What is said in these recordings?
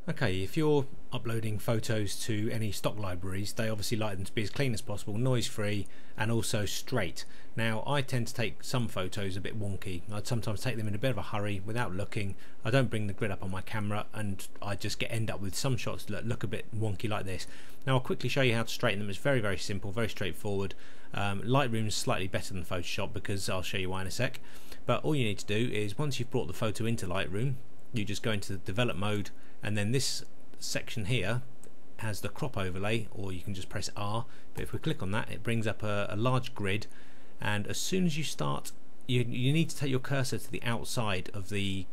Okay, if you're uploading photos to any stock libraries, they obviously like them to be as clean as possible, noise free, and also straight. Now, I tend to take some photos a bit wonky. I'd sometimes take them in a bit of a hurry without looking. I don't bring the grid up on my camera, and I just end up with some shots that look a bit wonky like this. Now, I'll quickly show you how to straighten them. It's very, very simple, very straightforward. Lightroom's slightly better than Photoshop because I'll show you why in a sec. But all you need to do is, once you've brought the photo into Lightroom, you just go into the develop mode, and then this section here has the crop overlay, or you can just press R. But if we click on that, it brings up a large grid, and as soon as you start, you need to take your cursor to the outside of the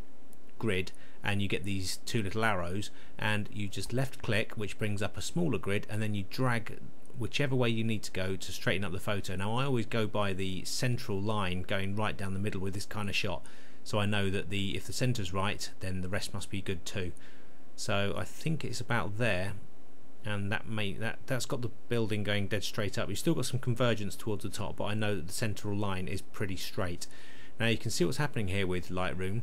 grid, and you get these two little arrows, and you just left click, which brings up a smaller grid, and then you drag whichever way you need to go to straighten up the photo. Now, I always go by the central line going right down the middle with this kind of shot, so I know that if the center's right, then the rest must be good too. So I think it's about there, and that's got the building going dead straight up. You've still got some convergence towards the top, but I know that the central line is pretty straight. Now you can see what's happening here with Lightroom.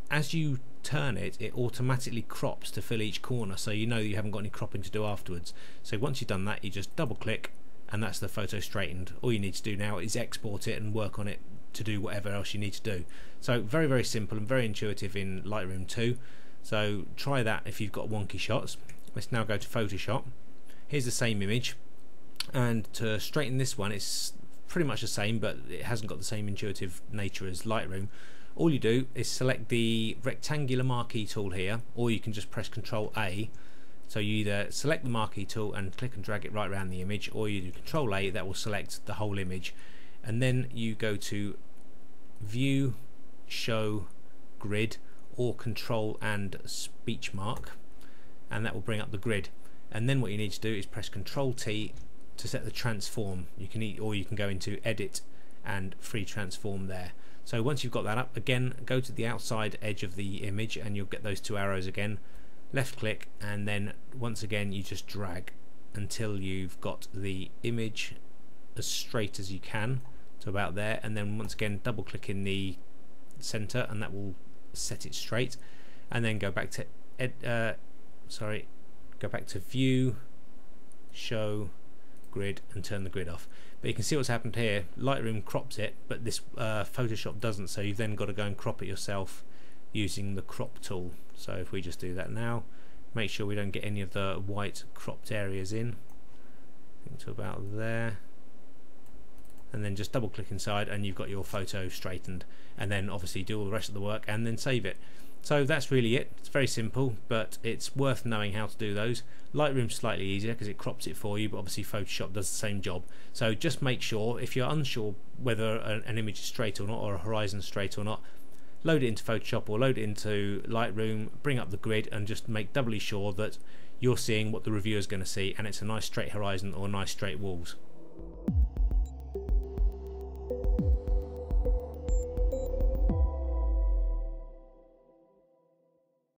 As you turn it, it automatically crops to fill each corner, so you know you haven't got any cropping to do afterwards. So once you've done that, you just double click, and that's the photo straightened. All you need to do now is export it and work on it to do whatever else you need to do. So very, very simple and very intuitive in Lightroom 2. So try that if you've got wonky shots. Let's now go to Photoshop. Here's the same image, and to straighten this one, it's pretty much the same, but it hasn't got the same intuitive nature as Lightroom. All you do is select the rectangular marquee tool here, or you can just press Ctrl A. So you either select the marquee tool and click and drag it right around the image, or you do Ctrl A, that will select the whole image, and then you go to View, Show, Grid, or Control and speech mark, and that will bring up the grid. And then what you need to do is press Control T to set the transform. You can go into Edit and Free Transform there. So once you've got that up, again go to the outside edge of the image, and you'll get those two arrows again. Left click, and then once again you just drag until you've got the image as straight as you can to about there, and then once again double click in the center, and that will set it straight. And then go back to go back to View, Show, Grid, and turn the grid off. But you can see what's happened here. Lightroom crops it, but this Photoshop doesn't, so you've then got to go and crop it yourself using the crop tool. So if we just do that now, make sure we don't get any of the white cropped areas in. I think to about there, and then just double click inside, and you've got your photo straightened. And then obviously do all the rest of the work and then save it. So that's really it. It's very simple, but it's worth knowing how to do those. Lightroom's slightly easier because it crops it for you, but obviously Photoshop does the same job. So just make sure, if you're unsure whether an image is straight or not, or a horizon straight or not, load it into Photoshop or load it into Lightroom, bring up the grid, and just make doubly sure that you're seeing what the reviewer's going to see, and it's a nice straight horizon or nice straight walls.